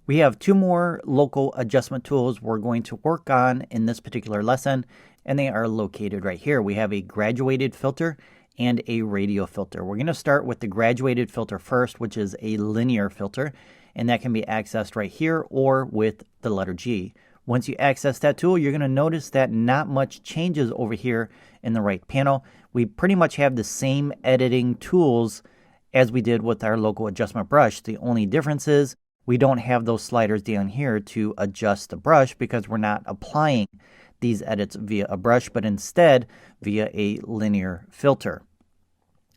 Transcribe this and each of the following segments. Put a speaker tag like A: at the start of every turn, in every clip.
A: We have two more local adjustment tools we're going to work on in this particular lesson, and they are located right here. We have a graduated filter and a radial filter. We're going to start with the graduated filter first, which is a linear filter, and that can be accessed right here or with the letter G. Once you access that tool, you're going to notice that not much changes over here in the right panel. We pretty much have the same editing tools as we did with our local adjustment brush. The only difference is we don't have those sliders down here to adjust the brush because we're not applying these edits via a brush, but instead via a linear filter.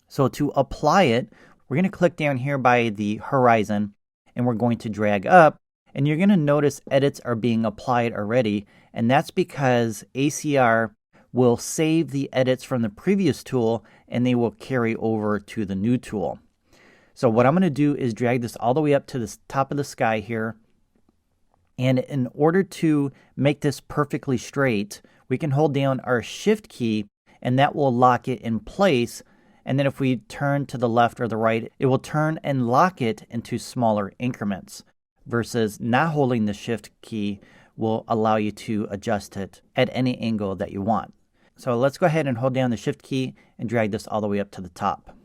A: So to apply it, we're going to click down here by the horizon and we're going to drag up, and you're going to notice edits are being applied already, and that's because ACR will save the edits from the previous tool and they will carry over to the new tool. So what I'm going to do is drag this all the way up to the top of the sky here. And in order to make this perfectly straight, we can hold down our Shift key and that will lock it in place. And then if we turn to the left or the right, it will turn and lock it into smaller increments versus not holding the Shift key will allow you to adjust it at any angle that you want. So let's go ahead and hold down the Shift key and drag this all the way up to the top.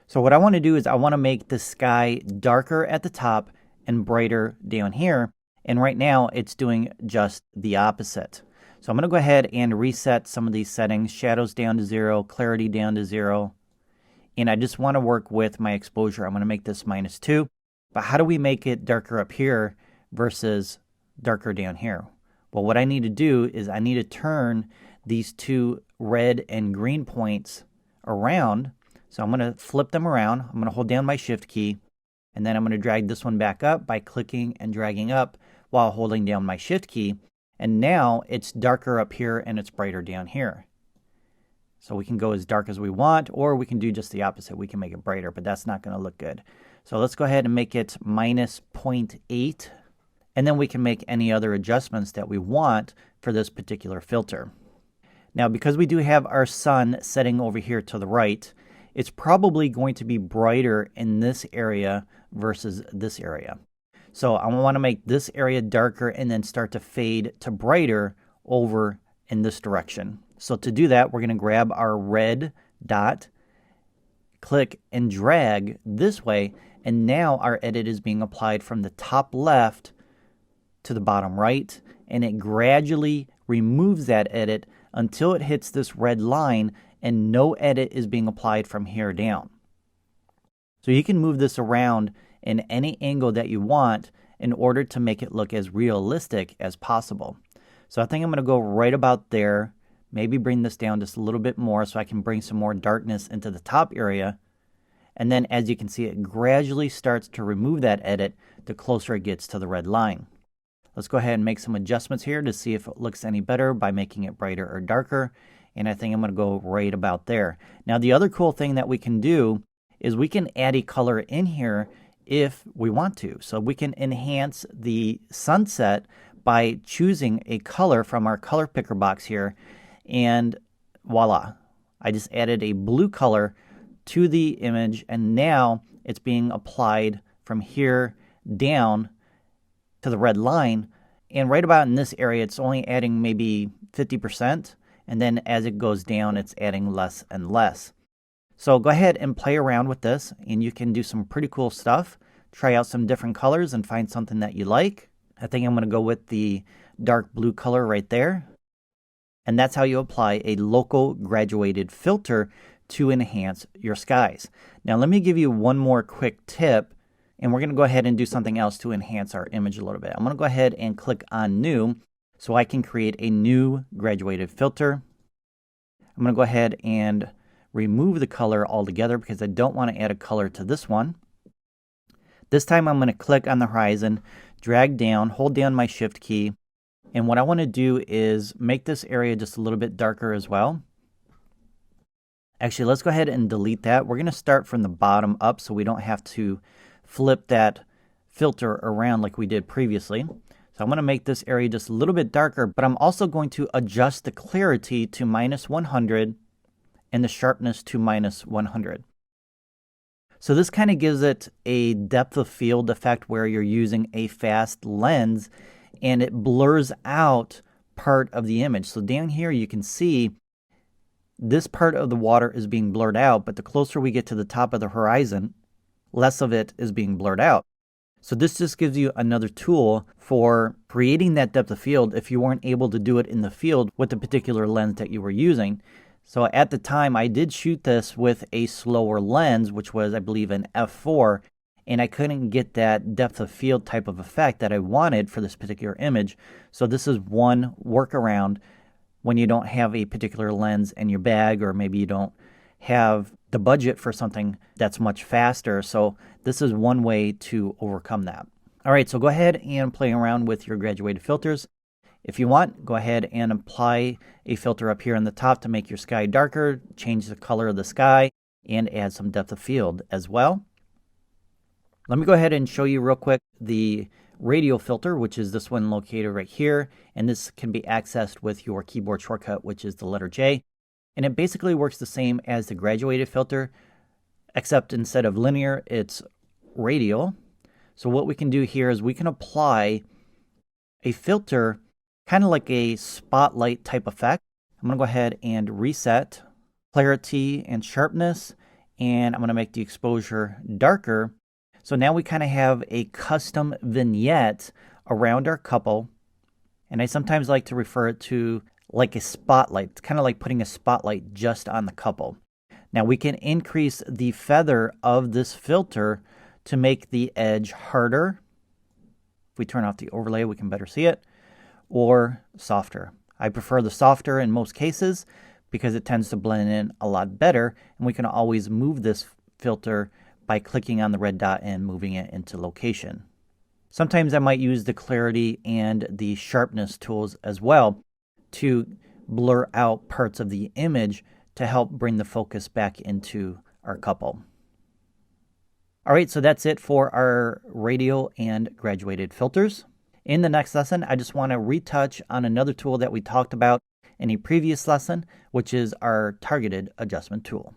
A: So what I want to do is I want to make the sky darker at the top and brighter down here. And right now it's doing just the opposite. So I'm going to go ahead and reset some of these settings. Shadows down to 0, clarity down to 0. And I just want to work with my exposure. I'm going to make this -2. But how do we make it darker up here versus darker down here? Well, what I need to do is I need to turn these two red and green points around. So I'm going to flip them around. I'm going to hold down my Shift key, and then I'm going to drag this one back up by clicking and dragging up while holding down my Shift key. And now it's darker up here and it's brighter down here. So we can go as dark as we want, or we can do just the opposite. We can make it brighter, but that's not going to look good. So let's go ahead and make it -0.8, and then we can make any other adjustments that we want for this particular filter. Now, because we do have our sun setting over here to the right, it's probably going to be brighter in this area versus this area. So I want to make this area darker and then start to fade to brighter over in this direction. So to do that, we're going to grab our red dot, click and drag this way, and now our edit is being applied from the top left to the bottom right, and it gradually removes that edit until it hits this red line and no edit is being applied from here down. So you can move this around in any angle that you want in order to make it look as realistic as possible. So I think I'm going to go right about there, maybe bring this down just a little bit more so I can bring some more darkness into the top area. And then as you can see, it gradually starts to remove that edit the closer it gets to the red line. Let's go ahead and make some adjustments here to see if it looks any better by making it brighter or darker. And I think I'm going to go right about there. Now, the other cool thing that we can do is we can add a color in here if we want to. So we can enhance the sunset by choosing a color from our color picker box here. And voila, I just added a blue color to the image, and now it's being applied from here down to the red line. And right about in this area, it's only adding maybe 50%. And then as it goes down, it's adding less and less. So go ahead and play around with this, and you can do some pretty cool stuff. Try out some different colors and find something that you like. I think I'm going to go with the dark blue color right there. And that's how you apply a local graduated filter to enhance your skies. Now let me give you one more quick tip, and we're going to go ahead and do something else to enhance our image a little bit. I'm going to go ahead and click on New so I can create a new graduated filter. I'm going to go ahead and remove the color altogether because I don't want to add a color to this one. This time I'm going to click on the horizon, drag down, hold down my Shift key, and what I want to do is make this area just a little bit darker as well. Actually, let's go ahead and delete that. We're going to start from the bottom up so we don't have to flip that filter around like we did previously. So I'm going to make this area just a little bit darker, but I'm also going to adjust the clarity to -100 and the sharpness to -100. So this kind of gives it a depth of field effect where you're using a fast lens and it blurs out part of the image. So down here you can see this part of the water is being blurred out, but the closer we get to the top of the horizon, less of it is being blurred out. So this just gives you another tool for creating that depth of field if you weren't able to do it in the field with the particular lens that you were using. So at the time, I did shoot this with a slower lens, which was, I believe, an f4, and I couldn't get that depth of field type of effect that I wanted for this particular image. So this is one workaround when you don't have a particular lens in your bag, or maybe you don't have the budget for something that's much faster. So this is one way to overcome that. All right, so go ahead and play around with your graduated filters. If you want, go ahead and apply a filter up here on the top to make your sky darker, change the color of the sky, and add some depth of field as well. Let me go ahead and show you real quick the radial filter, which is this one located right here, and this can be accessed with your keyboard shortcut, which is the letter J. And it basically works the same as the graduated filter, except instead of linear, it's radial. So what we can do here is we can apply a filter kind of like a spotlight type effect. I'm going to go ahead and reset clarity and sharpness, and I'm going to make the exposure darker. So now we kind of have a custom vignette around our couple, and I sometimes like to refer it to like a spotlight. It's kind of like putting a spotlight just on the couple. Now we can increase the feather of this filter to make the edge harder. If we turn off the overlay, we can better see it, or softer. I prefer the softer in most cases because it tends to blend in a lot better, and we can always move this filter by clicking on the red dot and moving it into location. Sometimes I might use the clarity and the sharpness tools as well to blur out parts of the image to help bring the focus back into our couple. All right, so that's it for our radial and graduated filters. In the next lesson, I just want to retouch on another tool that we talked about in a previous lesson, which is our targeted adjustment tool.